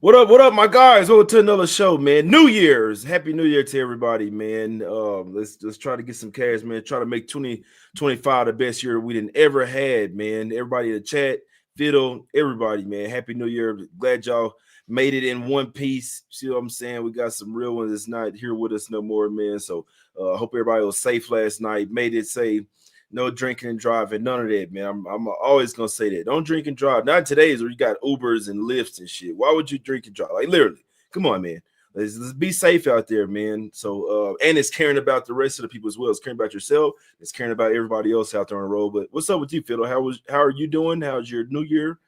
What up, my guys? Welcome to another show, man. New Year's. Happy New Year to everybody, man. Let's try to get some cash, man. Try to make 2025 the best year we didn't ever had, man. Everybody in the chat, Fiddle, everybody, man. Happy New Year. Glad y'all made it in one piece. See what I'm saying? We got some real ones that's not here with us no more, man. So I hope everybody was safe last night. Made it safe. No drinking and driving, none of that, man. I'm always gonna say that. Don't drink and drive. Not today's where you got Ubers and Lyfts and shit. Why would you drink and drive? Like literally, come on, man. Let's be safe out there, man. So and it's caring about the rest of the people as well. It's caring about yourself. It's caring about everybody else out there on the road. But what's up with you, Fiddle? How are you doing? How's your New Year?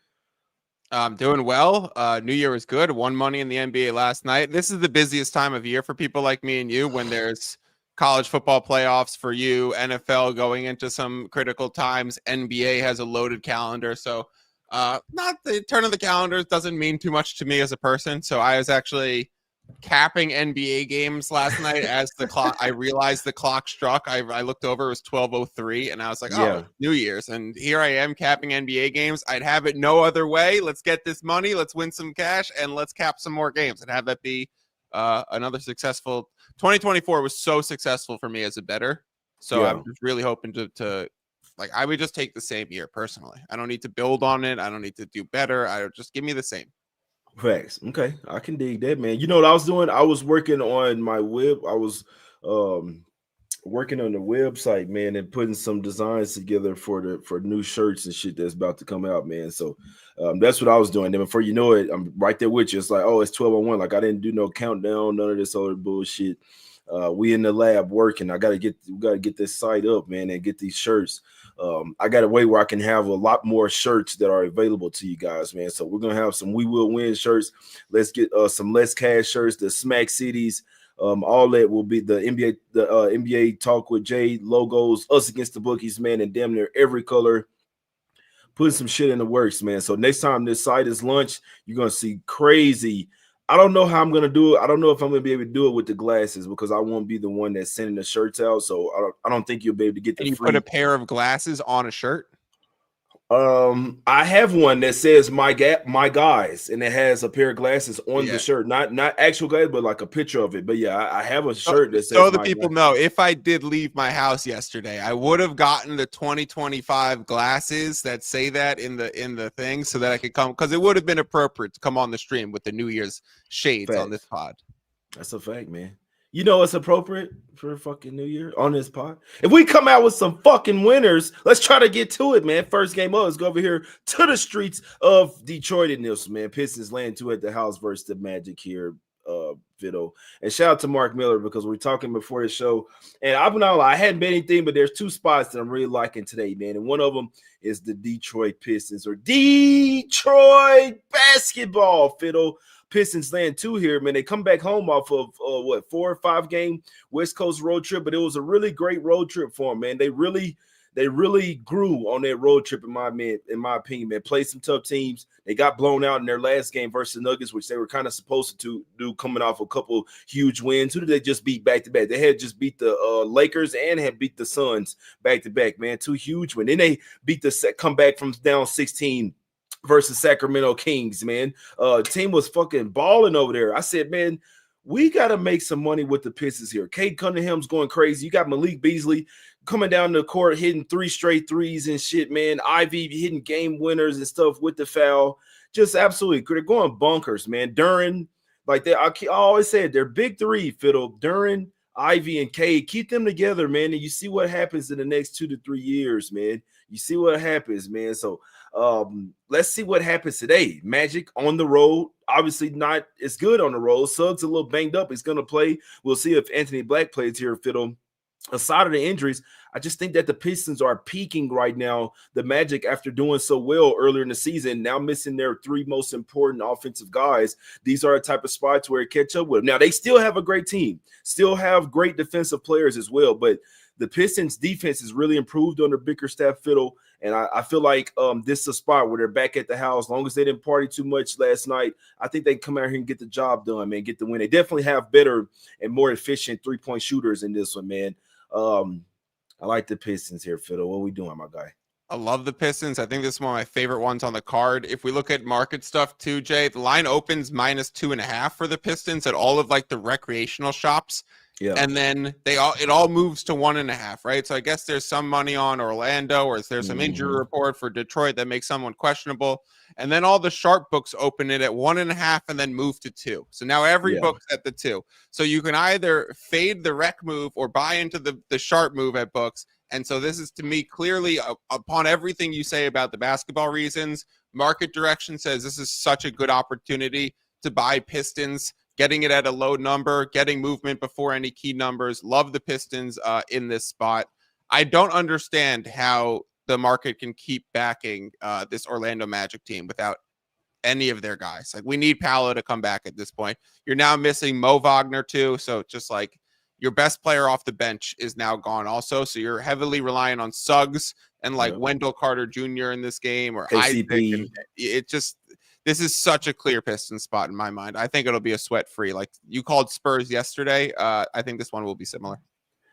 I'm doing well. New Year was good. Won money in the NBA last night. This is the busiest time of year for people like me and you when there's college football playoffs for you, NFL going into some critical times. NBA has a loaded calendar. So not the turn of the calendars doesn't mean too much to me as a person. So I was actually capping NBA games last night as the clock. I realized the clock struck. I looked over, it was 12:03, and I was like, Yeah. "Oh, New Year's!" And here I am capping NBA games. I'd have it no other way. Let's get this money. Let's win some cash, and let's cap some more games and have that be another successful. 2024 was so successful for me as a bettor. So Yeah. I'm just really hoping to like I would just take the same year personally. I don't need to build on it. I don't need to do better. I just give me the same. Facts. Okay, I can dig that, man. You know what I was doing? I was working on my web. I was working on the website, man, and putting some designs together for new shirts and shit that's about to come out, man. So that's what I was doing. Then before you know it, I'm right there with you. It's like, oh, it's 12:01. Like I didn't do no countdown, none of this other bullshit. We in the lab working. We gotta get this site up, man, and get these shirts. I got a way where I can have a lot more shirts that are available to you guys, man. So we're gonna have some "We Will Win" shirts. Let's get some Less Cash shirts, the Smack Cities. All that will be the NBA Talk with Jay logos, Us Against the Bookies, man, and damn near every color. Putting some shit in the works, man. So next time this site is launched, you're gonna see crazy. I don't know how I'm gonna do it. I don't know if I'm gonna be able to do it with the glasses because I won't be the one that's sending the shirts out. So I don't think you'll be able to get the And you free. put a pair of glasses on a shirt. I have one that says my guys, and it has a pair of glasses on the Yeah. shirt, not actual guys, but like a picture of it. But yeah, I have a So, shirt that says so the my people guys. know, if I did leave my house yesterday, I would have gotten the 2025 glasses that say that in the thing so that I could come, because it would have been appropriate to come on the stream with the New Year's shades on this Facts. pod. That's a fact, man. You know it's appropriate for fucking New Year on this pod. If we come out with some fucking winners, let's try to get to it, man. First game up, let's go over here to the streets of Detroit in this, man. Pistons laying 2 at the house versus the Magic here, Fiddle. And shout out to Mark Miller because we are talking before the show. And I'm not I hadn't been anything, but there's 2 spots that I'm really liking today, man. And one of them is the Detroit Pistons or Detroit basketball, Fiddle. Pistons land 2 here, man. They come back home off of 4 or 5 game West Coast road trip, but it was a really great road trip for them, man. They really grew on that road trip, in my opinion, man. Played some tough teams. They got blown out in their last game versus the Nuggets, which they were kind of supposed to do, coming off a couple huge wins. Who did they just beat back to back? They had just beat the Lakers and had beat the Suns back to back, man. 2 huge wins. Then they beat come back from down 16 versus Sacramento Kings, man. Team was fucking balling over there. I said, man, we got to make some money with the Pistons here. Cade Cunningham's going crazy. You got Malik Beasley coming down the court, hitting 3 straight threes and shit, man. Ivy hitting game winners and stuff with the foul. Just absolutely, they're going bunkers, man. Duran, like I always said, they're big 3, Fiddle. Duran, Ivy, and Cade. Keep them together, man, and you see what happens in the next 2 to 3 years, man. You see what happens, man. So let's see what happens today. Magic on the road, obviously not as good on the road. Suggs a little banged up. He's gonna play. We'll see if Anthony Black plays here, Fiddle. Aside of the injuries, I just think that the Pistons are peaking right now. The Magic, after doing so well earlier in the season, now missing their 3 most important offensive guys. These are a type of spots where it catch up with them. Now, they still have a great team, still have great defensive players as well, but the Pistons defense has really improved under Bickerstaff, Fiddle. And I feel like this is a spot where they're back at the house. As long as they didn't party too much last night, I think they can come out here and get the job done, man, get the win. They definitely have better and more efficient 3-point shooters in this one, man. I like the Pistons here, Fiddle. What are we doing, my guy? I love the Pistons. I think this is one of my favorite ones on the card. If we look at market stuff too, Jay, the line opens -2.5 for the Pistons at all of like the recreational shops. Yeah. And then it all moves to 1.5, right? So I guess there's some money on Orlando, or is there some injury report for Detroit that makes someone questionable? And then all the sharp books open it at 1.5 and then move to 2. So now every book's at the 2. So you can either fade the rec move or buy into the sharp move at books. And so this is, to me, clearly, upon everything you say about the basketball reasons, market direction says this is such a good opportunity to buy Pistons, getting it at a low number, getting movement before any key numbers. Love the Pistons in this spot. I don't understand how the market can keep backing this Orlando Magic team without any of their guys. Like, we need Paolo to come back at this point. You're now missing Mo Wagner too, so just like your best player off the bench is now gone also. So you're heavily relying on Suggs and like Wendell Carter Jr. in this game, or KCP. Isaac. And this is such a clear Pistons spot in my mind. I think it'll be a sweat free. Like you called Spurs yesterday. I think this one will be similar.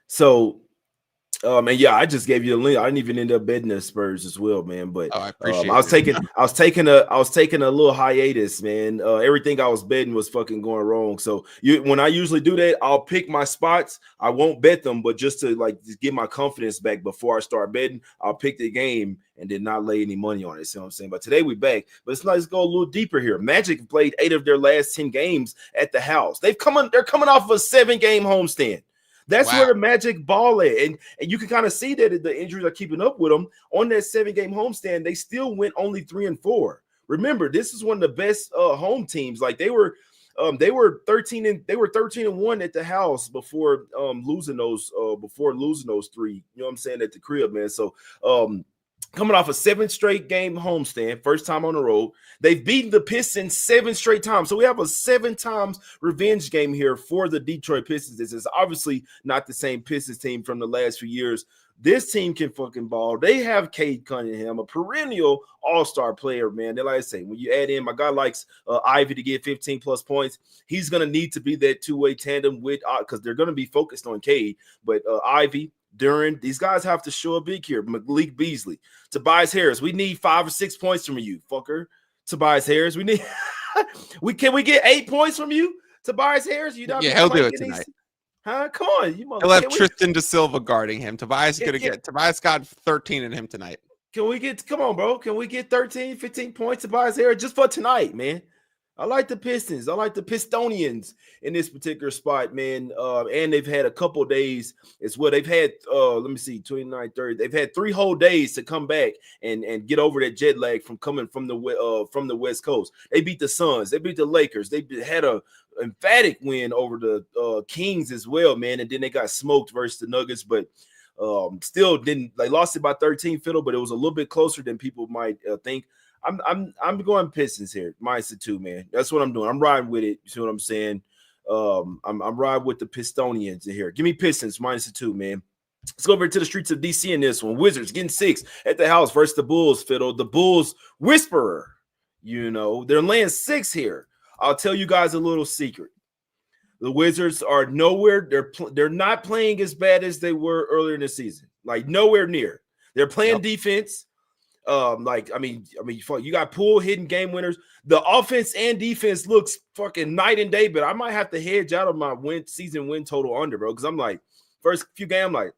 So, and yeah, I just gave you the link. I didn't even end up betting the Spurs as well, man. But I appreciate I was taking a little hiatus, man. Everything I was betting was fucking going wrong. So when I usually do that, I'll pick my spots. I won't bet them, but just to just get my confidence back before I start betting, I'll pick the game and did not lay any money on it. See what I'm saying? But today we back. But let's go a little deeper here. Magic played 8 of their last 10 games at the house. They're coming off of a 7-game homestand. That's where the Magic ball at. And you can kind of see that the injuries are keeping up with them. On that 7-game homestand, they still went only 3-4. Remember, this is one of the best home teams. Like they were 13-1 at the house before losing those 3, you know what I'm saying, at the crib, man. So coming off a 7 straight game homestand, first time on the road. They've beaten the Pistons 7 straight times. So we have a 7 times revenge game here for the Detroit Pistons. This is obviously not the same Pistons team from the last few years. This team can fucking ball. They have Cade Cunningham, a perennial all-star player, man. Then, like I say, when you add in, my guy likes Ivy to get 15-plus points. He's going to need to be that two-way tandem with because they're going to be focused on Cade. But Ivy, Duran, these guys have to show up big here. Malik Beasley, Tobias Harris. We need 5 or 6 points from you, fucker. Tobias Harris. We need can we get 8 points from you, Tobias Harris? You not he'll do it tonight. Huh? Come on, he'll have Tristan Da Silva guarding him. Tobias got 13 in him tonight. Come on, bro. Can we get 13, 15 points, Tobias Harris, just for tonight, man? I like the Pistons. I like the Pistonians in this particular spot, man. And they've had a couple days as well. They've had, 29, 30. They've had 3 whole days to come back and get over that jet lag from coming from the West Coast. They beat the Suns. They beat the Lakers. They had a emphatic win over the Kings as well, man. And then they got smoked versus the Nuggets, but still didn't. They lost it by 13, Fiddle, but it was a little bit closer than people might think. I'm going Pistons here, -2, man. That's what I'm doing. I'm riding with it. You see what I'm saying? I'm riding with the Pistonians in here. Give me Pistons -2, man. Let's go over to the streets of DC in this one. Wizards getting 6 at the house versus the Bulls, Fiddle. The Bulls whisperer. You know, they're laying 6 here. I'll tell you guys a little secret. The Wizards are nowhere. They're not playing as bad as they were earlier in the season. Like nowhere near. They're playing defense. You got Poole hitting game winners. The offense and defense looks fucking night and day, but I might have to hedge out of my season win total under, bro. Because I'm like, first few games,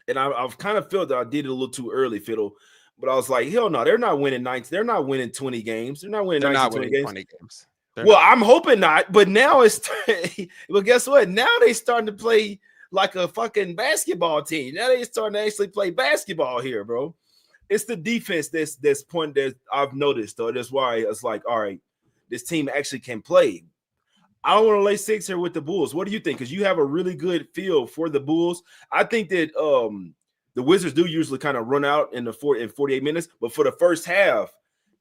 and I've kind of felt that I did it a little too early, Fiddle. But I was like, hell no, they're not winning 9. They're not winning 20 games. They're not winning 20 games. I'm hoping not. But now well, guess what? Now they starting to play like a fucking basketball team. Now they starting to actually play basketball here, bro. It's the defense that's point that I've noticed, though. That's why it's like, all right, this team actually can play. I don't want to lay 6 here with the Bulls. What do you think? Because you have a really good feel for the Bulls. I think that the Wizards do usually kind of run out in 48 minutes, but for the first half,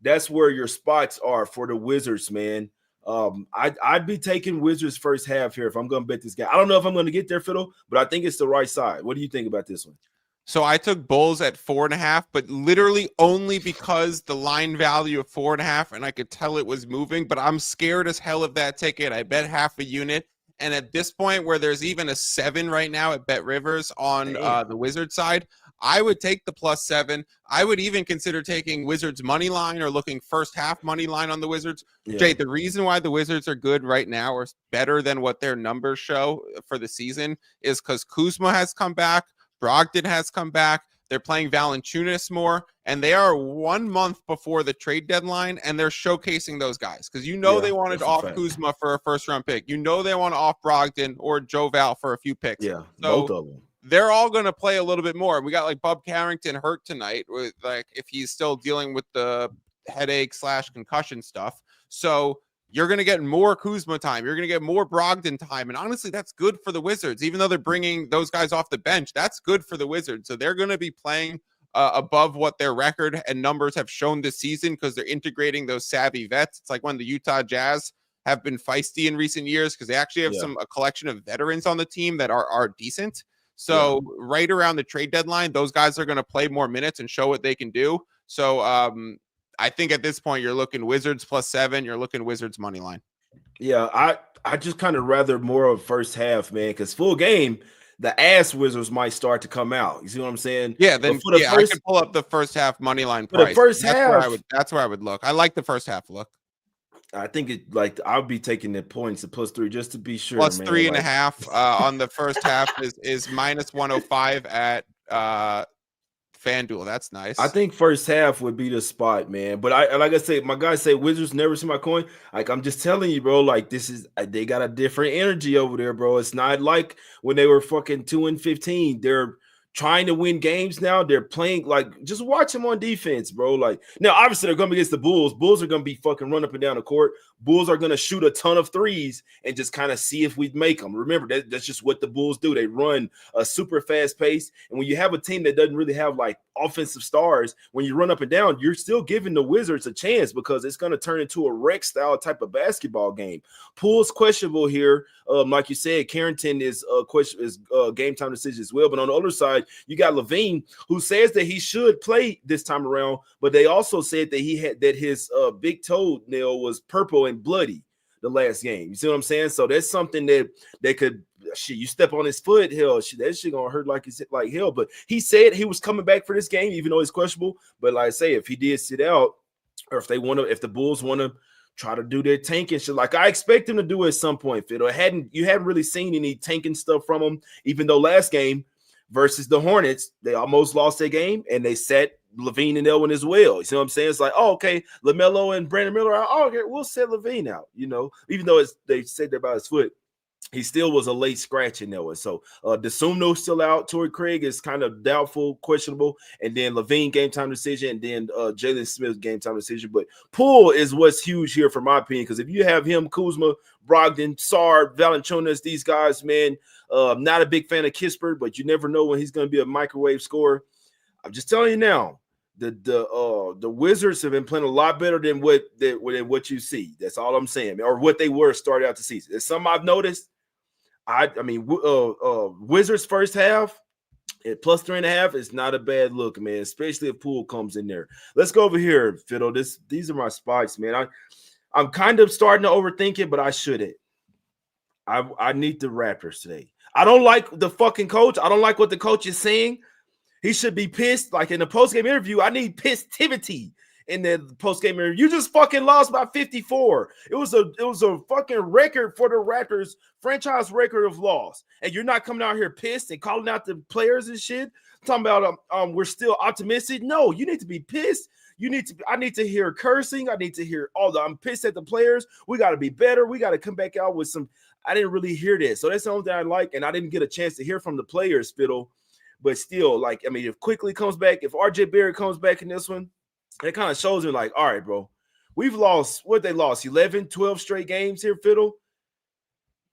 that's where your spots are for the Wizards, man. I'd be taking Wizards first half here if I'm going to bet this guy. I don't know if I'm going to get there, Fiddle, but I think it's the right side. What do you think about this one? So I took Bulls at 4.5, but literally only because the line value of 4.5, and I could tell it was moving, but I'm scared as hell of that ticket. I bet half a unit. And at this point where there's even a 7 right now at Bet Rivers on the Wizard side, I would take the +7. I would even consider taking Wizards money line or looking first half money line on the Wizards. Yeah. Jay, the reason why the Wizards are good right now or better than what their numbers show for the season is because Kuzma has come back, Brogdon has come back. They're playing Valanciunas more, and they are 1 month before the trade deadline, and they're showcasing those guys because they wanted off Kuzma for a first-round pick. They want to off Brogdon or Joe Val for a few picks. Yeah, so both of them. They're all going to play a little bit more. We got like Bub Carrington hurt tonight, with like if he's still dealing with the headache / concussion stuff. So you're going to get more Kuzma time. You're going to get more Brogdon time. And honestly, that's good for the Wizards. Even though they're bringing those guys off the bench, that's good for the Wizards. So they're going to be playing above what their record and numbers have shown this season because they're integrating those savvy vets. It's like when the Utah Jazz have been feisty in recent years because they actually have a collection of veterans on the team that are decent. So right around the trade deadline, those guys are going to play more minutes and show what they can do. So I think at this point, you're looking Wizards +7. You're looking Wizards money line. Yeah, I just kind of rather more of first half, man, because full game, the ass Wizards might start to come out. You see what I'm saying? Yeah, then I could pull up the first half money line price. The first half, that's where I would look. I like the first half look. I think I'll be taking the points at +3 just to be sure. +3.5 on the first half is -105 at FanDuel. That's nice. I think first half would be the spot, man. But like I say, my guys say Wizards never see my coin. Like I'm just telling you, bro. Like they got a different energy over there, bro. It's not like when they were fucking 2-15. They're trying to win games now. They're playing just watch them on defense, bro. Like now, obviously they're going to be against the Bulls. Bulls are going to be fucking run up and down the court. Bulls are going to shoot a ton of threes and just kind of see if we make them. Remember, that's just what the Bulls do. They run a super fast pace. And when you have a team that doesn't really have offensive stars, when you run up and down, you're still giving the Wizards a chance because it's going to turn into a rec style type of basketball game. Poole's questionable here. Like you said, Carrington is game time decision as well. But on the other side, you got Levine, who says that he should play this time around, but they also said that his big toenail was purple and bloody the last game. You see what I'm saying? So that's something that they could you step on his foot, that shit gonna hurt like hell. But he said he was coming back for this game, even though it's questionable. But like I say, if he did sit out, or if the Bulls want to try to do their tanking shit, like I expect him to do it at some point, Fiddle. You hadn't really seen any tanking stuff from him, even though last game versus the Hornets, they almost lost their game and they set Levine and Elwin as well. You see what I'm saying? It's like, oh, okay, LaMelo and Brandon Miller are okay, we'll set Levine out, even though they said that about his foot. He still was a late scratch in that one. So DeSumno's still out. Torrey Craig is kind of doubtful, questionable. And then Levine game time decision. And then Jalen Smith game time decision. But Poole is what's huge here, for my opinion, because if you have him, Kuzma, Brogdon, Sarr, Valanciunas, these guys, man, not a big fan of Kispert, but you never know when he's going to be a microwave scorer. I'm just telling you now, the Wizards have been playing a lot better than what you see. That's all I'm saying, or what they were started out the season. It's something I've noticed. I mean, Wizards first half at +3.5 is not a bad look, man, especially if Poole comes in there. Let's go over here, Fiddle. These are my spots, man. I'm kind of starting to overthink it, but I shouldn't. I need the Raptors today. I don't like the fucking coach. I don't like what the coach is saying. He should be pissed. Like in the post-game interview, I need pissivity in the post-game interview. You just fucking lost by 54. It was a fucking record for the Raptors, franchise record of loss. And you're not coming out here pissed and calling out the players and shit. Talking about we're still optimistic. No, you need to be pissed. I need to hear cursing. I need to hear I'm pissed at the players. We got to be better. We got to come back out with some. I didn't really hear this. So that's the only thing I like. And I didn't get a chance to hear from the players, Fiddle. But still, if Quickly comes back, if RJ Barrett comes back in this one, it kind of shows me all right, bro, we've lost, they lost 11, 12 straight games here, Fiddle.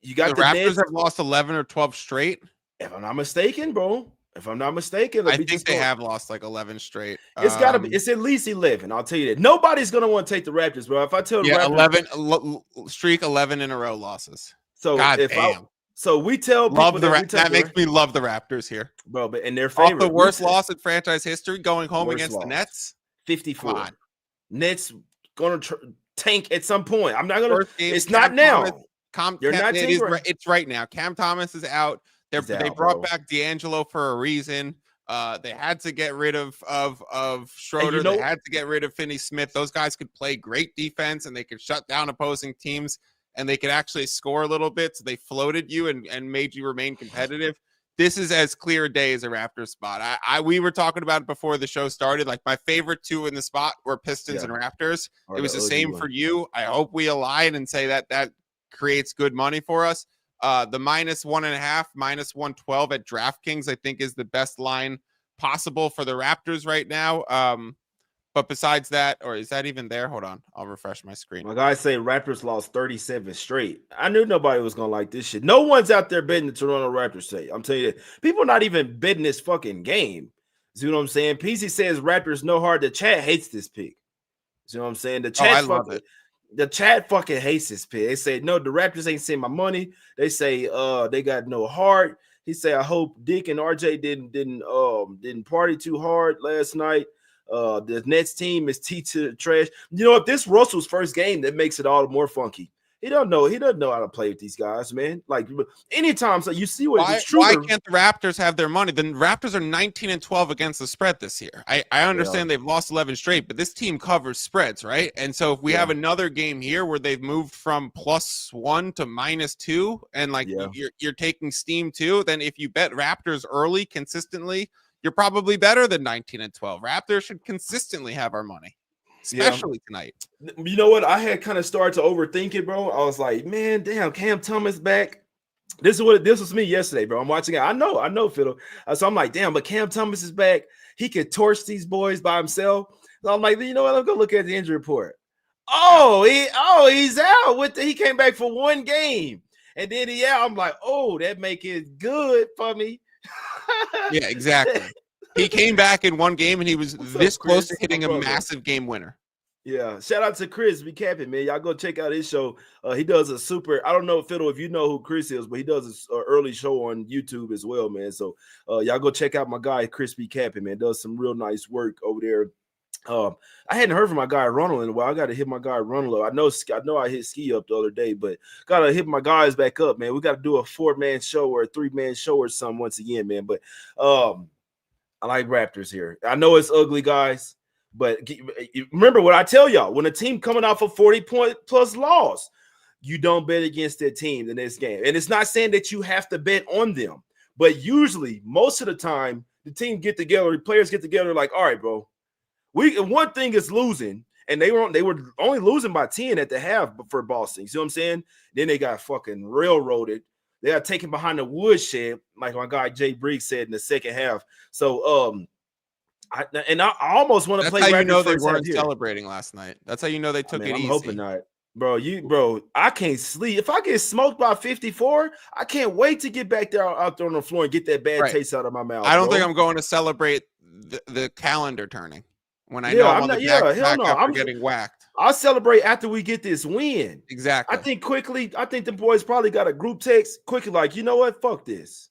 You got the Raptors have lost 11 or 12 straight. If I'm not mistaken, bro. If I'm not mistaken, I think they have lost 11 straight. It's got to be. It's at least 11. I'll tell you that. Nobody's gonna want to take the Raptors, bro. If I tell Raptors, 11 streak, 11 in a row losses. So God damn. So we tell people that makes me love the Raptors here, bro. But in their favor, the worst loss in franchise history, going home against the Nets, 54. Nets gonna tank at some point. I'm not gonna. It's not now. It's right now. Cam Thomas is out. They brought back D'Angelo for a reason. They had to get rid of Schroeder. you They know, had to get rid of Finney Smith. Those guys could play great defense, and they could shut down opposing teams, and they could actually score a little bit. So they floated you and made you remain competitive. This is as clear a day as a Raptors spot. We were talking about it before the show started. Like, my favorite two in the spot were Pistons and Raptors. It was the same for you. I hope we align and say that creates good money for us. The -1.5, -112 at DraftKings, I think, is the best line possible for the Raptors right now. But besides that, or is that even there? Hold on, I'll refresh my screen. My guys say Raptors lost 37 straight. I knew nobody was gonna like this shit. No one's out there betting the Toronto Raptors. Say, I'm telling you that. People are not even betting this fucking game. See what I'm saying? PC says Raptors no hard. The chat hates this pick. See what I'm saying? The chat The chat fucking hates this pick. They say no, the Raptors ain't sent my money. They say they got no heart. He say I hope Dick and RJ didn't party too hard last night. The Nets team is T to the trash. You know, if this Russell's first game, that makes it all the more funky. He doesn't know how to play with these guys, man. Like, anytime, so you see what why can't the Raptors have their money? The Raptors are 19-12 against the spread this year. I understand they've lost 11 straight, but this team covers spreads, right? And so if we have another game here where they've moved from +1 to -2, and like you're taking steam too, then if you bet Raptors early consistently, you're probably better than 19-12. Raptors should consistently have our money, especially tonight. You know what? I had kind of started to overthink it, bro. I was like, man, damn, Cam Thomas back. This was me yesterday, bro. I'm watching it. I know, Fiddle. So I'm like, damn, but Cam Thomas is back. He could torch these boys by himself. So I'm like, you know what? Let's go look at the injury report. He's out. He came back for one game, and then I'm like, oh, that make it good for me. Yeah, exactly. He came back in one game, and he was this close to hitting a massive game winner. Yeah, shout out to Chris be capping, man. Y'all go check out his show. He does a super. I don't know, Fiddle, if you know who Chris is, but he does an early show on YouTube as well, man. So y'all go check out my guy Chris be capping, man. Does some real nice work over there. I hadn't heard from my guy Ronald in a while. I got to hit my guy Ronald up. I know I hit Ski up the other day, but gotta hit my guys back up, man. We got to do a 4-man show or a 3-man show or something once again, man. But I like Raptors here. I know it's ugly, guys. But remember what I tell y'all, when a team coming off a 40-point-plus loss, you don't bet against that team in this game. And it's not saying that you have to bet on them, but usually, most of the time, the team get together, the players get together like, all right, bro, one thing is losing, and they were only losing by 10 at the half for Boston. You see what I'm saying? Then they got fucking railroaded. They got taken behind the woodshed, like my guy Jay Briggs said in the second half. So, I almost want to play. That's how you know they weren't celebrating last night. That's how you know they took it easy. I'm hoping not, bro. I can't sleep if I get smoked by 54. I can't wait to get back there out there on the floor and get that bad taste out of my mouth. I don't think I'm going to celebrate the calendar turning when I know I'm after getting whacked. I'll celebrate after we get this win. Exactly. I think the boys probably got a group text quickly, like, you know what? Fuck this.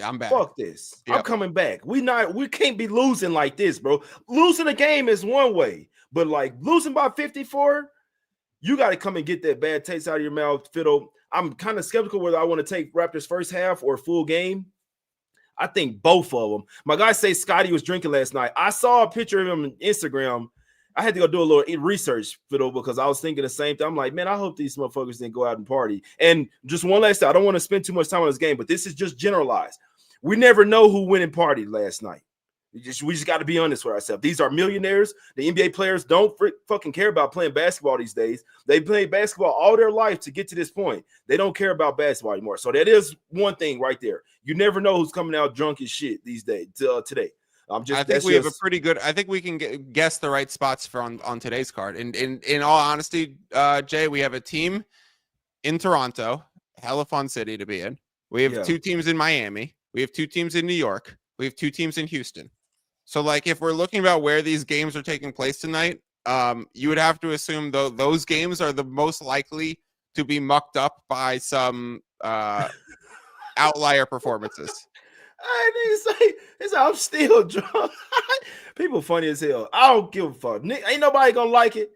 I'm back. Fuck this. Yep. I'm coming back. We can't be losing like this, bro. Losing a game is one way, but like losing by 54, you got to come and get that bad taste out of your mouth, Fiddle. I'm kind of skeptical whether I want to take Raptors first half or full game. I think both of them. My guy say Scotty was drinking last night. I saw a picture of him on Instagram. I had to go do a little research, Fiddle, because I was thinking the same thing. I'm like, man, I hope these motherfuckers didn't go out and party. And just one last thing, I don't want to spend too much time on this game, but this is just generalized. We never know who went and partied last night. We just got to be honest with ourselves. These are millionaires. The NBA players don't fucking care about playing basketball these days. They play basketball all their life to get to this point. They don't care about basketball anymore. So that is one thing right there. You never know who's coming out drunk as shit these days today. I think we can guess the right spots for on today's card. And in all honesty, Jay, we have a team in Toronto, hella fun city to be in. We have 2 teams in Miami. We have 2 teams in New York. We have 2 teams in Houston. So, like, if we're looking about where these games are taking place tonight, you would have to assume those games are the most likely to be mucked up by some outlier performances. I didn't say I'm still drunk. People funny as hell. I don't give a fuck. Ain't nobody gonna like it.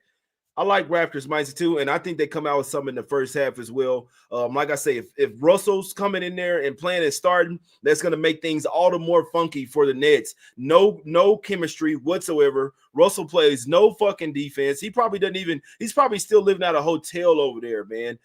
I like Raptors minus two, and I think they come out with something in the first half as well. Like I say, if Russell's coming in there and playing and starting, that's going to make things all the more funky for the Nets. No chemistry whatsoever. Russell plays no fucking defense. He probably doesn't even. He's probably still living out a hotel over there, man.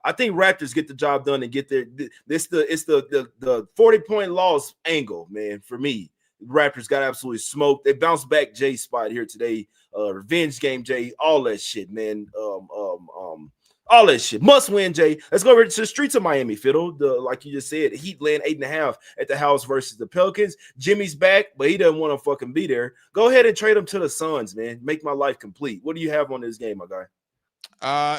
I think Raptors get the job done and get there. It's the 40-point loss angle, man. For me, Raptors got absolutely smoked. They bounced back Jay's spot here today. Revenge game, Jay. All that shit, man. All that shit. Must win, Jay. Let's go over to the streets of Miami, Fiddle. Like you just said, Heat laying 8.5 at the house versus the Pelicans. Jimmy's back, but he doesn't want to fucking be there. Go ahead and trade him to the Suns, man. Make my life complete. What do you have on this game, my guy?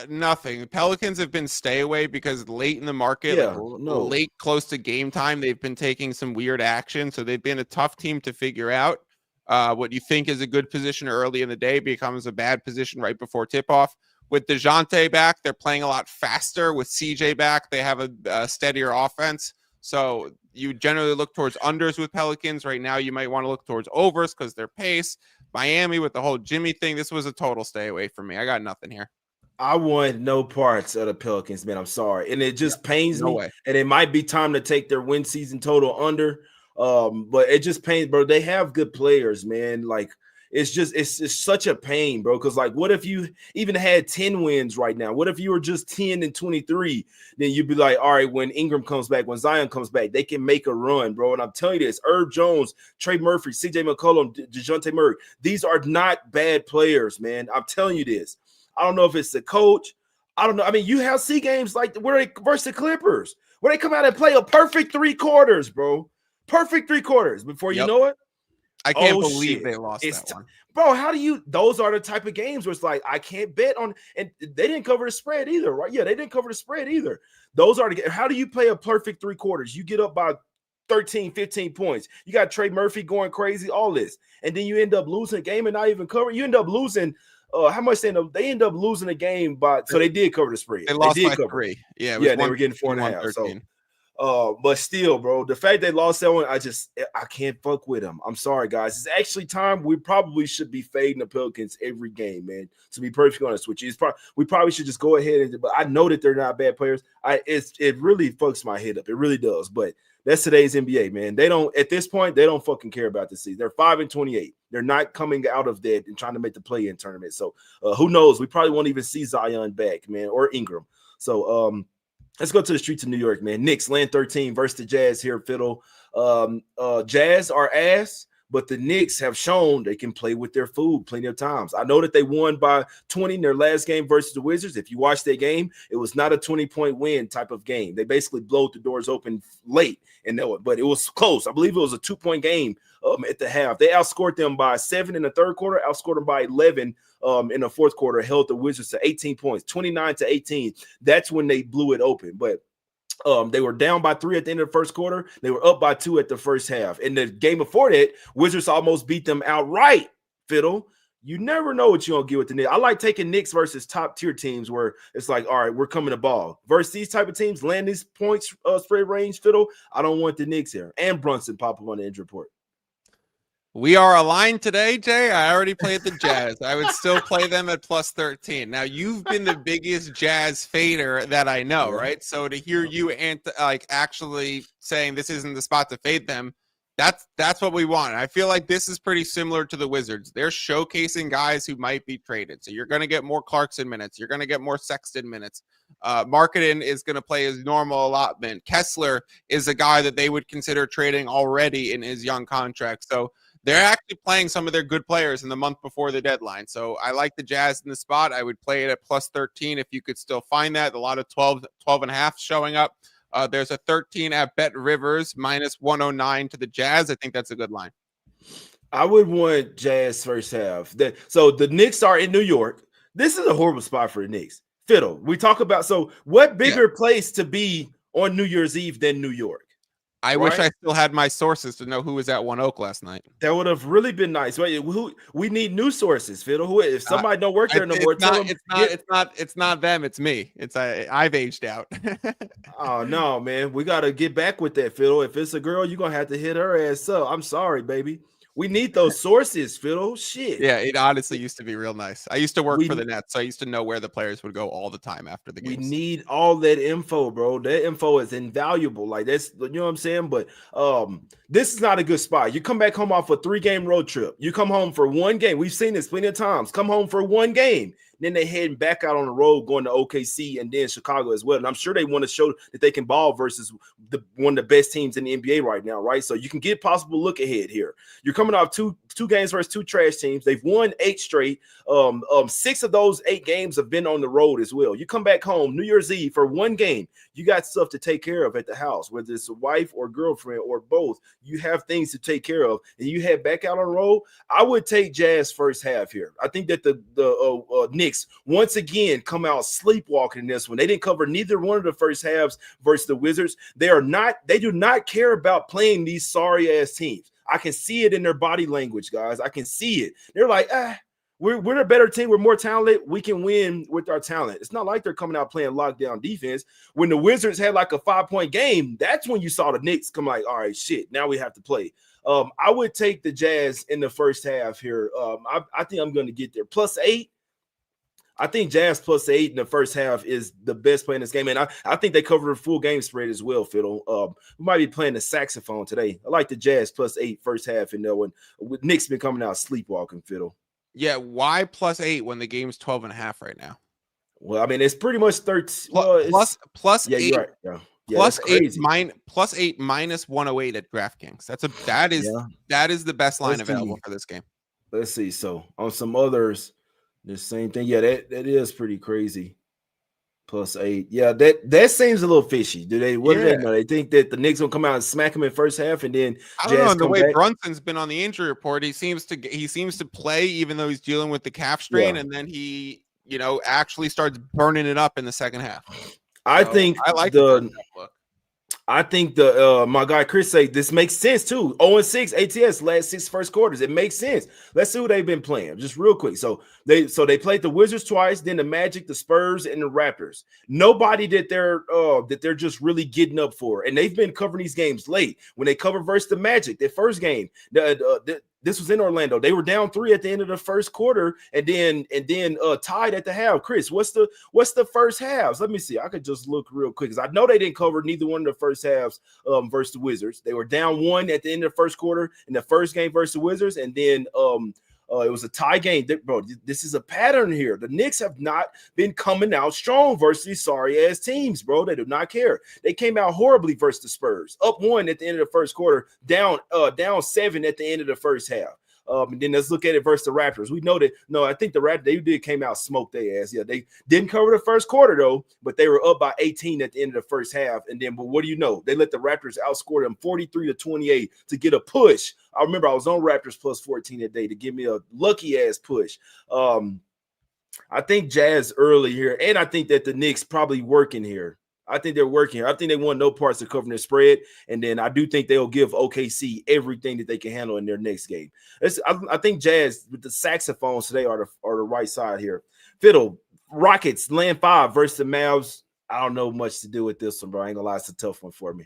Nothing. The Pelicans have been stay away because late in the market, late close to game time, they've been taking some weird action. So they've been a tough team to figure out. What you think is a good position early in the day becomes a bad position right before tip-off. With DeJounte back, they're playing a lot faster. With CJ back, they have a steadier offense. So you generally look towards unders with Pelicans. Right now, you might want to look towards overs because their pace. Miami with the whole Jimmy thing, this was a total stay away from me. I got nothing here. I want no parts of the Pelicans, man. I'm sorry. And it just pains me. Way. And it might be time to take their win season total under. But it just pains, bro. They have good players, man. Like, it's such a pain, bro. Because, like, what if you even had 10 wins right now? What if you were just 10-23? Then you'd be like, all right, when Ingram comes back, when Zion comes back, they can make a run, bro. And I'm telling you this, Herb Jones, Trey Murphy, CJ McCollum, DeJounte Murray, these are not bad players, man. I'm telling you this. I don't know if it's the coach. I don't know. I mean, you have C games like where they versus the Clippers, where they come out and play a perfect 3 quarters, bro. Perfect 3 quarters. Before you know it, I can't believe they lost that one. Bro, how do you – those are the type of games where it's like I can't bet on – and they didn't cover the spread either, right? Yeah, they didn't cover the spread either. Those are the – how do you play a perfect 3 quarters? You get up by 13, 15 points. You got Trey Murphy going crazy, all this. And then you end up losing a game and not even cover. You end up losing – how much they end up losing the game by – so they did cover the spread. They lost by cover 3. Yeah, they were getting 4.5. So, but still, bro, the fact they lost that one, I can't fuck with them. I'm sorry, guys. It's actually time we probably should be fading the Pelicans every game, man. To be perfectly honest with you, we probably should just go ahead but I know that they're not bad players. It really fucks my head up. It really does. But that's today's NBA, man. They don't at this point. They don't fucking care about the season. They're 5-28. They're not coming out of that and trying to make the play-in tournament. So who knows? We probably won't even see Zion back, man, or Ingram. So let's go to the streets of New York, man. Knicks land 13 versus the Jazz here, Fiddle. Jazz are ass, but the Knicks have shown they can play with their food plenty of times. I know that they won by 20 in their last game versus the Wizards. If you watch that game, it was not a 20-point win type of game. They basically blowed the doors open late, but it was close. I believe it was a 2-point game at the half. They outscored them by 7 in the third quarter, outscored them by 11 in the fourth quarter, held the Wizards to 18 points, 29-18. That's when they blew it open. But they were down by 3 at the end of the first quarter. They were up by 2 at the first half. In the game before that, Wizards almost beat them outright, Fiddle. You never know what you're going to get with the Knicks. I like taking Knicks versus top-tier teams where it's like, all right, we're coming to ball. Versus these type of teams, land these points spread range, Fiddle, I don't want the Knicks here. And Brunson pop up on the injury report. We are aligned today, Jay. I already played the Jazz. I would still play them at plus 13. Now, you've been the biggest Jazz fader that I know, right? So to hear you actually saying this isn't the spot to fade them, that's what we want. I feel like this is pretty similar to the Wizards. They're showcasing guys who might be traded. So you're going to get more Clarkson minutes. You're going to get more Sexton minutes. Marketing is going to play his normal allotment. Kessler is a guy that they would consider trading already in his young contract. So they're actually playing some of their good players in the month before the deadline. So I like the Jazz in the spot. I would play it at plus 13 if you could still find that. A lot of 12 and a half showing up. There's a 13 at Bet Rivers, minus 109 to the Jazz. I think that's a good line. I would want Jazz first half. So the Knicks are in New York. This is a horrible spot for the Knicks. Fiddle, we talk about, so what bigger place to be on New Year's Eve than New York? I wish I still had my sources to know who was at One Oak last night. That would have really been nice. We need new sources, Fiddle. If somebody don't work there no more, it's not them. It's me. I've aged out. Oh no, man, we gotta get back with that, Fiddle. If it's a girl, you're gonna have to hit her ass up. I'm sorry, baby. We need those sources, Fiddle. Shit. Yeah, it honestly used to be real nice. I used to work for the We Nets, so I used to know where the players would go all the time after the we games. need all that info, bro. That info is invaluable. Like that's you know what I'm saying. But this is not a good spot. You come back home off a 3-game road trip. You come home for one game. We've seen this plenty of times. Come home for one game. Then they heading back out on the road, going to OKC and then Chicago as well. And I'm sure they want to show that they can ball versus one of the best teams in the NBA right now, right? So you can get possible look ahead here. You're coming off two games versus 2 trash teams. They've won 8 straight. 6 of those 8 games have been on the road as well. You come back home New Year's Eve for one game. You got stuff to take care of at the house, whether it's a wife or girlfriend or both. You have things to take care of, and you head back out on the road. I would take Jazz first half here. I think that the Knicks once again come out sleepwalking in this one. They didn't cover neither one of the first halves versus the Wizards. They do not care about playing these sorry ass teams. I can see it in their body language, guys. I can see it. They're like, we're a better team. We're more talented. We can win with our talent. It's not like they're coming out playing lockdown defense. When the Wizards had like a 5-point game, that's when you saw the Knicks come like, all right, shit, now we have to play. I would take the Jazz in the first half here. I think I'm going to get there. +8. I think Jazz +8 in the first half is the best play in this game. And I think they cover a full game spread as well, Fiddle. We might be playing the saxophone today. I like the Jazz +8 first half in there when Knicks been coming out sleepwalking, Fiddle. Yeah, why +8 when the game's 12.5 right now? Well, I mean, it's pretty much 13. Plus yeah, 8. you're right. Yeah. Plus 8 +8 minus 108 at DraftKings. That is the best line available for this game. Let's see. So on some others, the same thing. Yeah, that is pretty crazy. +8. Yeah, that seems a little fishy. Do they know? They think that the Knicks will come out and smack them in first half, and then I don't know. And the way Brunson's been on the injury report, he seems to play even though he's dealing with the calf strain, and then he actually starts burning it up in the second half. I think my guy Chris say this makes sense too. 0-6 ATS last 6 first quarters. It makes sense. Let's see who they've been playing just real quick. So they played the Wizards twice, then the Magic, the Spurs, and the Raptors. Nobody that they're just really getting up for, and they've been covering these games late. When they cover versus the Magic, their first game, this was in Orlando. They were down 3 at the end of the first quarter, and then tied at the half. Chris, what's the first halves? Let me see. I could just look real quick because I know they didn't cover neither one of the first halves versus the Wizards. They were down 1 at the end of the first quarter in the first game versus the Wizards, and then it was a tie game. Bro, this is a pattern here. The Knicks have not been coming out strong versus these sorry-ass teams, bro. They do not care. They came out horribly versus the Spurs. Up 1 at the end of the first quarter, down 7 at the end of the first half. And then let's look at it versus the Raptors. We know that, I think the Raptors, came out smoked their ass. Yeah, they didn't cover the first quarter, though, but they were up by 18 at the end of the first half. And then, but what do you know? They let the Raptors outscore them 43-28 to get a push. I remember I was on Raptors +14 that day to give me a lucky-ass push. I think Jazz early here, and I think that the Knicks probably working here. I think they're working here. I think they want no parts of covering their spread, and then I do think they'll give OKC everything that they can handle in their next game. I think Jazz with the saxophones today are the right side here. Fiddle, Rockets, land 5 versus the Mavs. I don't know much to do with this one, bro. I ain't gonna lie, it's a tough one for me.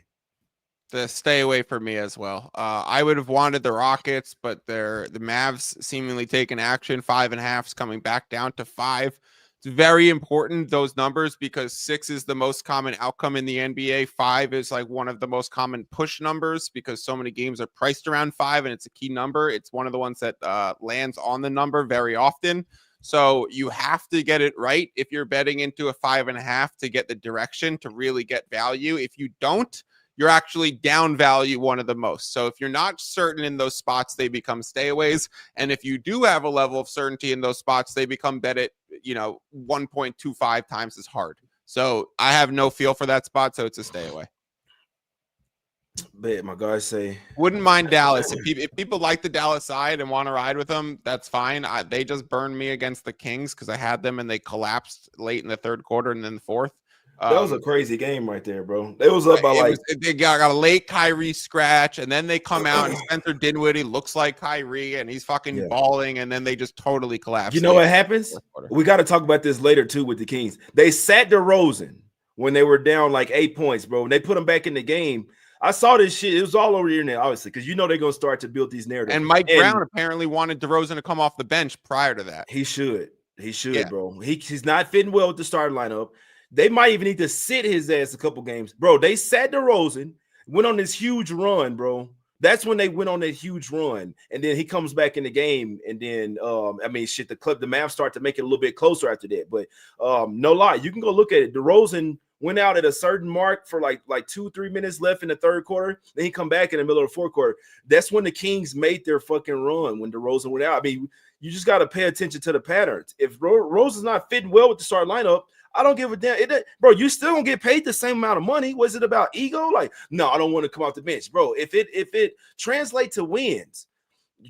To stay away for me as well. I would have wanted the Rockets, but the Mavs seemingly taking action. 5.5 coming back down to 5. It's very important, those numbers, because 6 is the most common outcome in the NBA. 5 is like one of the most common push numbers because so many games are priced around 5, and it's a key number. It's one of the ones that lands on the number very often. So you have to get it right if you're betting into a 5.5 to get the direction to really get value. If you don't, you're actually down value one of the most. So if you're not certain in those spots, they become stayaways. And if you do have a level of certainty in those spots, they become bet at 1.25 times as hard. So I have no feel for that spot, so it's a stay away. Bet my guys say wouldn't mind Dallas. If people like the Dallas side and want to ride with them, that's fine. They just burned me against the Kings because I had them and they collapsed late in the third quarter and then the fourth. That was a crazy game right there, bro. They was up by they got a late Kyrie scratch, and then they come out and Spencer Dinwiddie looks like Kyrie, and he's fucking balling, and then they just totally collapse. You know what happens? We got to talk about this later too with the Kings. They sat DeRozan when they were down like 8 points, bro. And they put him back in the game. I saw this shit. It was all over the internet, obviously, because they're gonna start to build these narratives. And Mike Brown apparently wanted DeRozan to come off the bench prior to that. He should, bro. He's not fitting well with the starting lineup. They might even need to sit his ass a couple games, bro. They sat DeRozan, went on this huge run, bro. That's when they went on that huge run, and then he comes back in the game, and then the Mavs start to make it a little bit closer after that. But no lie, you can go look at it. DeRozan went out at a certain mark for like 2-3 minutes left in the third quarter. Then he come back in the middle of the fourth quarter. That's when the Kings made their fucking run, when DeRozan went out. I mean, you just got to pay attention to the patterns. If Rose is not fitting well with the start lineup, I don't give a damn. Bro, you still gonna get paid the same amount of money. Was it about ego? Like, no, I don't want to come off the bench, bro. If it translates to wins,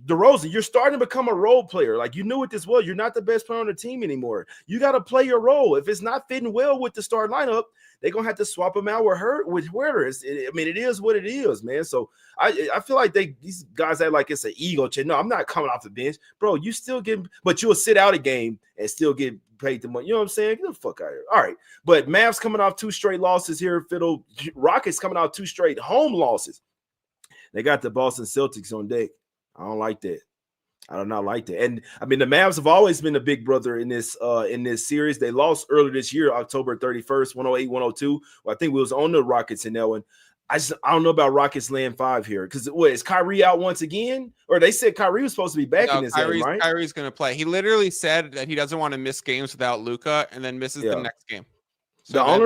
DeRozan, you're starting to become a role player. Like, you knew what this was. You're not the best player on the team anymore. You got to play your role. If it's not fitting well with the start lineup, they're gonna have to swap him out with Huerter. It is what it is, man. So I feel like these guys act like it's an ego check. No, I'm not coming off the bench, bro. You still get, but you'll sit out a game and still get paid the money. You know what I'm saying? Get the fuck out of here. All right, but Mavs coming off 2 straight losses here. Fiddle. Rockets coming off 2 straight home losses. They got the Boston Celtics on deck. I don't like that. I do not like that. And I mean, the Mavs have always been the big brother in this series. They lost earlier this year, October 31st, 108-102. Well, I think we was on the Rockets in that one. I don't know about Rockets laying 5 here, because is Kyrie out once again? Or they said Kyrie was supposed to be back in this game, right? Kyrie's going to play. He literally said that he doesn't want to miss games without Luka, and then misses the next game. So I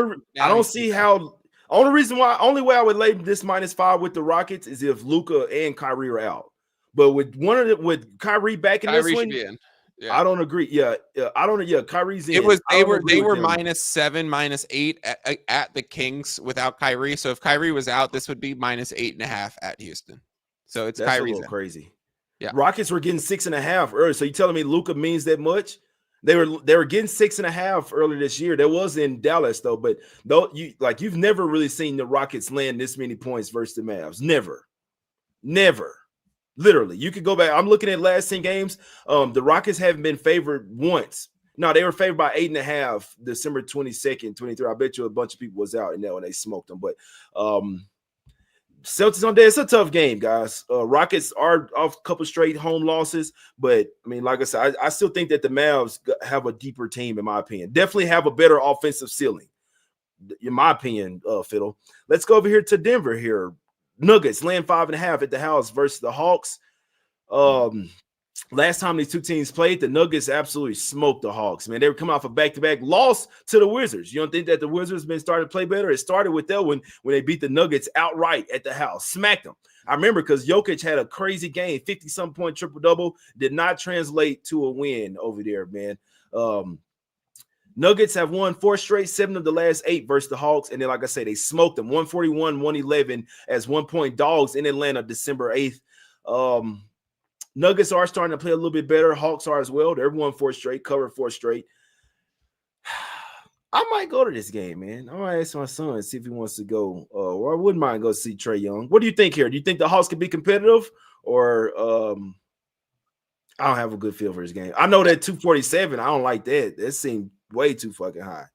don't see how. Only way I would lay this -5 with the Rockets is if Luka and Kyrie are out. But with Kyrie back in this one, yeah. I don't agree. Yeah, I don't. Yeah, Kyrie's in. They were -7, -8 at the Kings without Kyrie. So if Kyrie was out, this would be -8.5 at Houston. So that's Kyrie's a little crazy. Yeah, Rockets were getting 6.5 earlier. So you telling me Luka means that much? They were getting 6.5 earlier this year. That was in Dallas though. But you've never really seen the Rockets land this many points versus the Mavs. Never. Literally, you could go back. I'm looking at last 10 games. The Rockets haven't been favored once. No, they were favored by 8.5 December 22nd, 23. I bet you a bunch of people was out in that when they smoked them. But Celtics on there. It's a tough game, guys. Rockets are off a couple straight home losses, but I mean, like I said, I still think that the Mavs have a deeper team, in my opinion. Definitely have a better offensive ceiling, in my opinion. Fiddle. Let's go over here to Denver here. Nuggets laying 5.5 at the house versus the Hawks. Last time these two teams played, the Nuggets absolutely smoked the Hawks, man. They were coming off a back-to-back loss to the Wizards. You don't think that the Wizards been starting to play better? It started with that when they beat the Nuggets outright at the house, smacked them. I remember because Jokic had a crazy game, 50-some point triple-double, did not translate to a win over there, man. Nuggets have won 4 straight, 7 of the last 8 versus the Hawks. And then, like I say, they smoked them 141-111 as 1-point dogs in Atlanta December 8th. Nuggets are starting to play a little bit better. Hawks are as well. They're won 4 straight, covered 4 straight. I might go to this game, man. I might ask my son, see if he wants to go. Or I wouldn't mind go see Trae Young. What do you think here? Do you think the Hawks can be competitive? Or I don't have a good feel for this game. I know that 247, I don't like that. That seemed way too fucking high.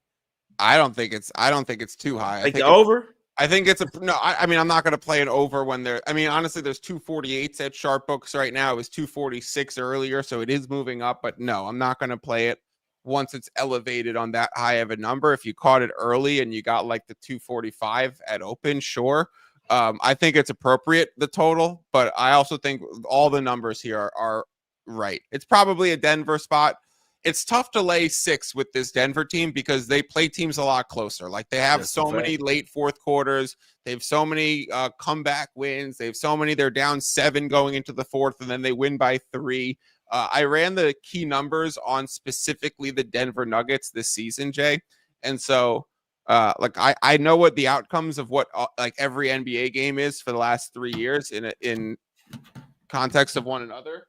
I don't think it's too high. I think over. I think it's I mean, I'm not going to play an over when there. I mean, honestly, there's 248s at sharp books right now. It was 246 earlier, so it is moving up. But no, I'm not going to play it once it's elevated on that high of a number. If you caught it early and you got like the 245 at open, sure. I think it's appropriate, the total, but I also think all the numbers here are right. It's probably a Denver spot. It's tough to lay 6 with this Denver team because they play teams a lot closer. Like they have so many late fourth quarters. They have so many comeback wins. They have so many. They're down 7 going into the fourth, and then they win by 3. I ran the key numbers on specifically the Denver Nuggets this season, Jay. And so I know what the outcomes of what like every NBA game is for the last 3 years in context of one another.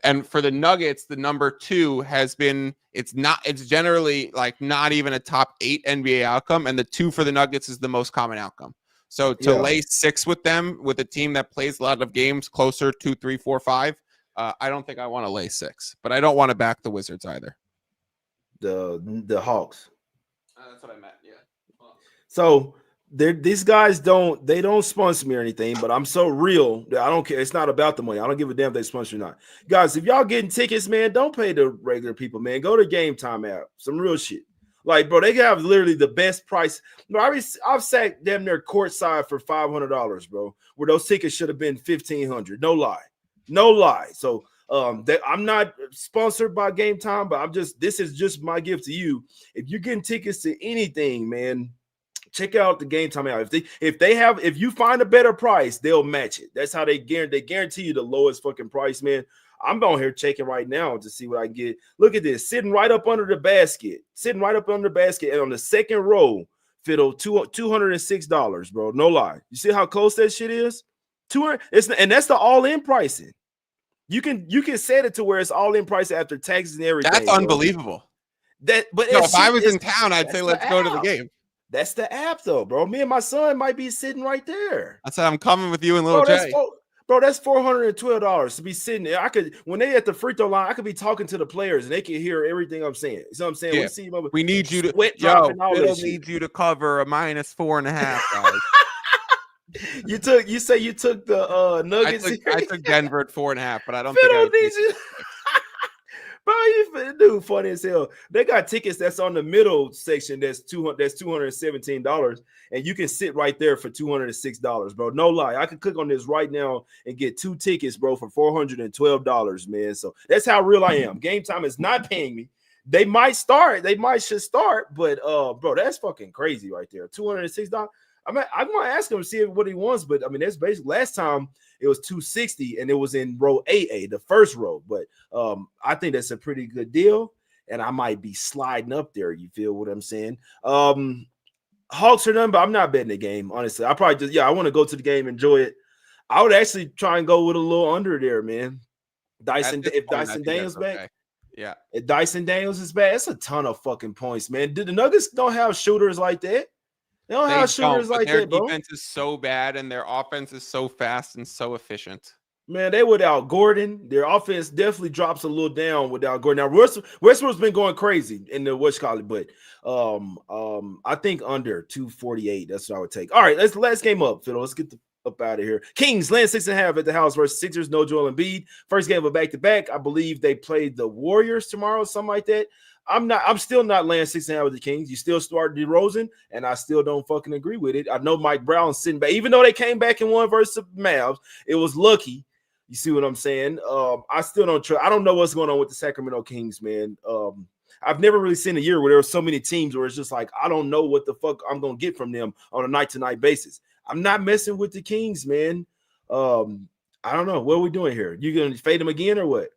And for the Nuggets, the number 2 has been, it's generally like not even a top 8 NBA outcome. And the 2 for the Nuggets is the most common outcome. So to lay 6 with them, with a team that plays a lot of games closer 2, 3, 4, 5, I don't think I want to lay 6, but I don't want to back the Wizards either. The Hawks. That's what I meant. Yeah. So these guys don't sponsor me or anything, but I'm so real that I don't care. It's not about the money. I don't give a damn if they sponsor or not. Guys, if y'all getting tickets, man, don't pay the regular people, man. Go to Game Time app. Some real shit. Like, bro, they have literally the best price. Bro, I've sat damn near courtside for $500, bro, where those tickets should have been $1,500. No lie. No lie. So I'm not sponsored by Game Time, but this is just my gift to you. If you're getting tickets to anything, man, check out the Game Time out. If you find a better price, they'll match it. That's how they guarantee you the lowest fucking price, man. I'm on here checking right now to see what I can get. Look at this, sitting right up under the basket, and on the second row, Fiddle, $206, bro. No lie. You see how close that shit is? 200. And that's the all-in pricing. You can set it to where it's all-in price after taxes and everything. That's unbelievable. If I was in town, I'd say let's go to the game. That's the app, though, bro. Me and my son might be sitting right there. I said I'm coming with you and little Jay. That's $412 to be sitting there. When they at the free throw line, I could be talking to the players and they can hear everything I'm saying. You know what I'm saying? Yeah. We need you to Fiddle needs you to cover a -4.5, guys. You took the Nuggets. I took Denver at 4.5, but I don't Fiddle think needs you. Bro, you dude funny as hell. They got tickets that's on the middle section that's $217, and you can sit right there for $206, bro. No lie. I could click on this right now and get 2 tickets, bro, for $412, man. So that's how real I am. Game Time is not paying me. They might should start, but bro, that's fucking crazy right there. $206. I'm gonna ask him to see what he wants, but I mean that's basically last time it was $260 and it was in row AA, the first row. But I think that's a pretty good deal, and I might be sliding up there. You feel what I'm saying? Hawks or none, but I'm not betting the game, honestly. I probably I want to go to the game, enjoy it. I would actually try and go with a little under there, man. If Dyson Daniels back. Okay. Yeah. If Dyson Daniels is back, it's a ton of fucking points, man. The Nuggets don't have shooters like that. They don't have shooters like that, bro. Their defense is so bad, and their offense is so fast and so efficient. Man, they without Gordon. Their offense definitely drops a little down without Gordon. Now, Westbrook's been going crazy in the what's called it, but I think under 248. That's what I would take. All right, last game up, Fiddle. Let's get up out of here. Kings land 6.5 at the house versus Sixers. No Joel Embiid. First game of a back-to-back. I believe they played the Warriors tomorrow, something like that. I'm still not laying 6.5 with the Kings. You still start DeRozan, and I still don't fucking agree with it. I know Mike Brown's sitting back, even though they came back and won versus the Mavs. It was lucky. You see what I'm saying? I still don't trust. I don't know what's going on with the Sacramento Kings, man. I've never really seen a year where there were so many teams where it's just like I don't know what the fuck I'm gonna get from them on a night-to-night basis. I'm not messing with the Kings, man. I don't know. What are we doing here? You gonna fade them again or what?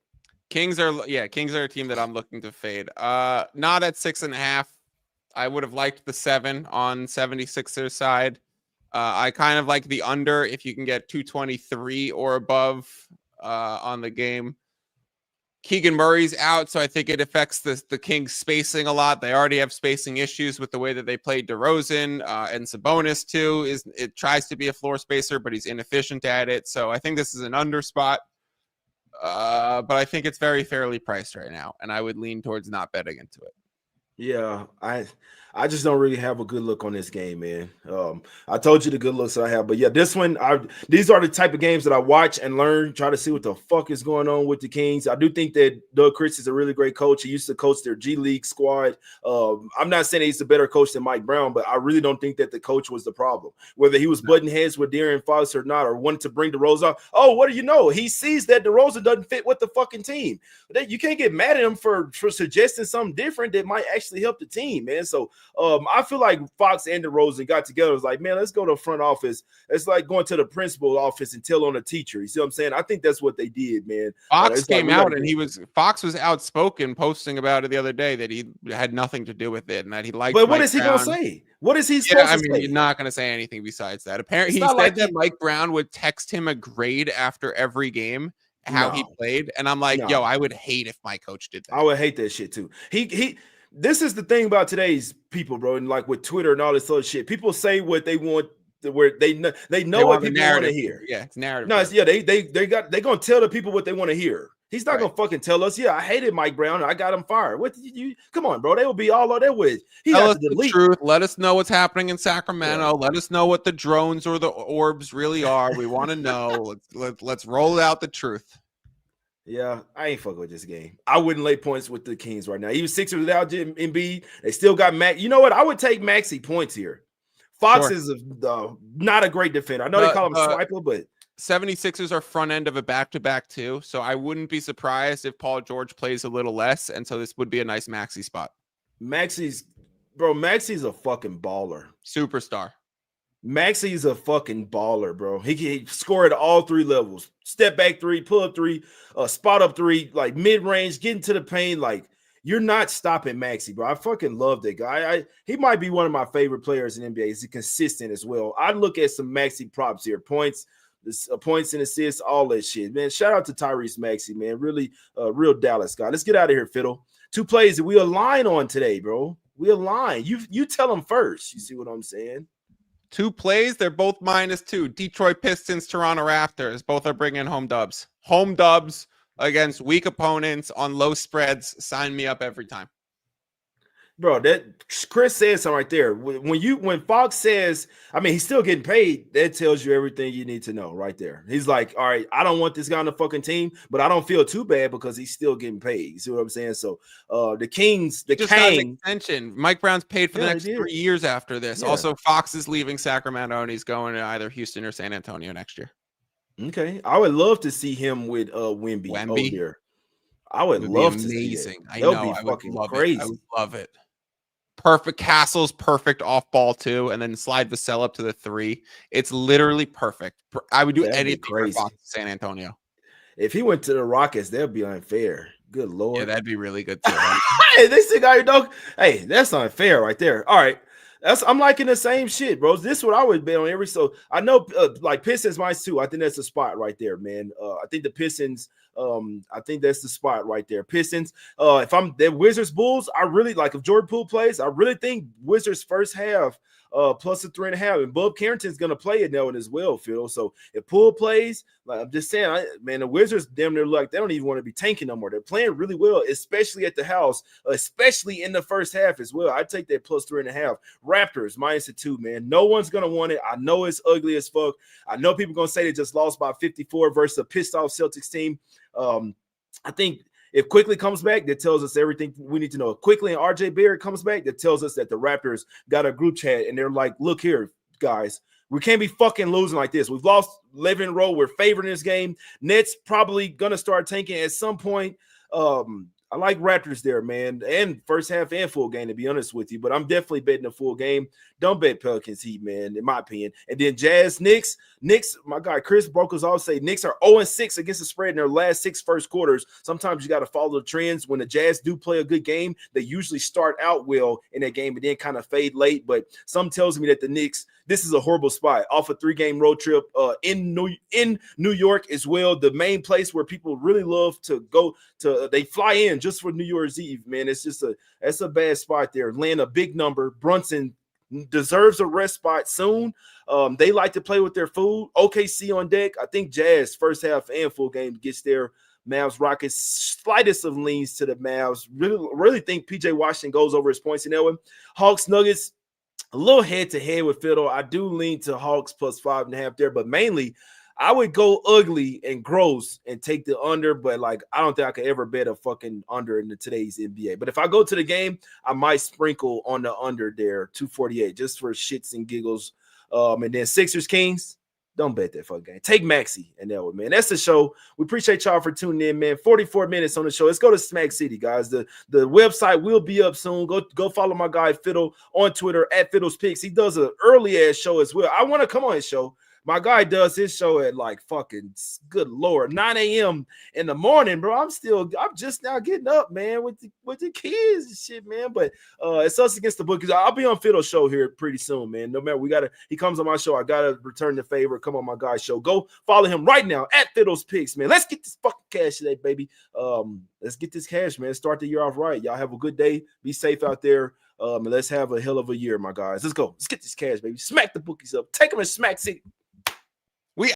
Kings are a team that I'm looking to fade. Not at 6.5. I would have liked the 7 on 76ers side. I kind of like the under if you can get 223 or above on the game. Keegan Murray's out, so I think it affects the Kings spacing a lot. They already have spacing issues with the way that they played DeRozan and Sabonis too. It tries to be a floor spacer, but he's inefficient at it. So I think this is an under spot. But I think it's very fairly priced right now, and I would lean towards not betting into it. Yeah, I just don't really have a good look on this game, man. I told you the good looks that I have, but yeah, this one, these are the type of games that I watch and learn, try to see what the fuck is going on with the Kings. I do think that Doug Chris is a really great coach. He used to coach their G League squad. I'm not saying he's a better coach than Mike Brown, but I really don't think that the coach was the problem. Whether he was butting heads with De'Aaron Fox or not, or wanted to bring DeRozan up. Oh, what do you know? He sees that DeRozan doesn't fit with the fucking team. You can't get mad at him for suggesting something different that might actually help the team, man. So I feel like Fox and DeRozan got together. It was like, man, let's go to the front office. It's like going to the principal office and tell on a teacher. You see what I'm saying? I think that's what they did, man. Fox came out and Fox was outspoken, posting about it the other day that he had nothing to do with it and that he liked. But what is he gonna say? What is he supposed to say? You're not gonna say anything besides that. Apparently, he said that Mike Brown would text him a grade after every game. How he played, and I'm like, yo, I would hate if my coach did that. I would hate that shit too. This is the thing about today's people, bro, and like with Twitter and all this other shit. People say what they want, where they know what people want to hear. Yeah, it's narrative. No, they're gonna tell the people what they want to hear. He's not gonna fucking tell us, yeah, I hated Mike Brown and I got him fired. What you come on, bro? They will be all on their with. He Tell has us to delete. the truth. Let us know what's happening in Sacramento. Let us know what the drones or the orbs really are. We want to know. Let's roll out the truth. Yeah, I ain't fucking with this game. I wouldn't lay points with the Kings right now. Even Sixers without Embiid, they still got Max. You know what? I would take Maxey points here. Fox is not a great defender. I know they call him Swiper, but 76ers are front end of a back-to-back too, so I wouldn't be surprised if Paul George plays a little less, and so this would be a nice Maxey spot. Maxey's a fucking baller. Superstar. Maxey's a fucking baller, bro. He scored at all three levels. Step back three, pull up three, spot up three, like mid-range, getting to the paint. Like, you're not stopping Maxey, bro. I fucking love that guy. He might be one of my favorite players in NBA. He's consistent as well. I look at some Maxey props here. Points and assists, all that shit. Man, shout out to Tyrese Maxey, man. Really real Dallas guy. Let's get out of here, Fiddle. 2 plays that we align on today, bro. We align. You tell them first. You see what I'm saying? 2 plays, they're both -2. Detroit Pistons, Toronto Raptors. Both are bringing home dubs. Home dubs against weak opponents on low spreads. Sign me up every time. Bro, that Chris said something right there. When Fox says, I mean, he's still getting paid, that tells you everything you need to know right there. He's like, all right, I don't want this guy on the fucking team, but I don't feel too bad because he's still getting paid. You see what I'm saying? So the Kings, the just got an extension. Mike Brown's paid for the next 3 years after this. Yeah. Also, Fox is leaving Sacramento and he's going to either Houston or San Antonio next year. Okay. I would love to see him with Wemby over there. I would love to see it. I know. I would fucking crazy. I would love it. Perfect. Castle's perfect off ball too, and then slide Vassell up to the 3. It's literally perfect. I would do anything for Fox San Antonio. If he went to the Rockets, that'd be unfair. Good Lord. Yeah, that'd be really good too. Hey, this guy, your dog. Hey, that's unfair right there. All right. I'm liking the same shit, bro. This is what I would bet on every. So I know like Pistons -2. I think that's the spot right there, man. I think the Pistons. I think that's the spot right there. Pistons. If I'm the Wizards Bulls, I really like if Jordan Poole plays. I really think Wizards first half plus a 3.5, and Bub Carrington's gonna play it now as well, Phil. So if Poole plays, like I'm just saying, man, the Wizards damn near like they don't even want to be tanking no more. They're playing really well, especially at the house, especially in the first half as well. I take that plus 3.5. Raptors -2, man. No one's gonna want it. I know it's ugly as fuck. I know people gonna say they just lost by 54 versus a pissed off Celtics team. I think if Quickly comes back, that tells us everything we need to know. If Quickly and RJ Barrett comes back, that tells us that the Raptors got a group chat and they're like, look here, guys, we can't be fucking losing like this. We've lost 11 in a row. We're favoring this game. Nets probably gonna start tanking at some point. I like Raptors there, man, and first half and full game, to be honest with you. But I'm definitely betting a full game. Don't bet Pelicans Heat, man, in my opinion. And then Jazz, Knicks, my guy Chris Brokers always say Knicks are 0-6 against the spread in their last 6 first quarters. Sometimes you got to follow the trends. When the Jazz do play a good game, they usually start out well in that game and then kind of fade late. But some tells me that the Knicks, this is a horrible spot off a 3-game road trip in New York as well. The main place where people really love to go to, they fly in just for New Year's Eve, man. It's just that's a bad spot there. Land a big number. Brunson deserves a rest spot soon. They like to play with their food. OKC on deck. I think Jazz first half and full game gets there. Mavs Rockets, slightest of leans to the Mavs. Really think PJ Washington goes over his points in that one. Hawks Nuggets, a little head-to-head with Fiddle. I do lean to Hawks plus 5.5 there, but mainly I would go ugly and gross and take the under, but like I don't think I could ever bet a fucking under in today's NBA. But if I go to the game, I might sprinkle on the under there, 248, just for shits and giggles. And then Sixers Kings, don't bet that fucking game. Take Maxey and that one, man. That's the show. We appreciate y'all for tuning in, man. 44 minutes on the show. Let's go to Smack City, guys. The website will be up soon. Go follow my guy Fiddle on Twitter at Fiddle's Picks. He does an early ass show as well. I want to come on his show. My guy does his show at like fucking good Lord 9 a.m. in the morning, bro. I'm just now getting up, man, with the kids and shit, man. But it's Us Against the Bookies. I'll be on Fiddle's show here pretty soon, man. No matter he comes on my show. I gotta return the favor. Come on my guy's show. Go follow him right now at Fiddle's Picks, man. Let's get this fucking cash today, baby. Let's get this cash, man. Start the year off right. Y'all have a good day. Be safe out there. And let's have a hell of a year, my guys. Let's go. Let's get this cash, baby. Smack the bookies up. Take them to Smack City.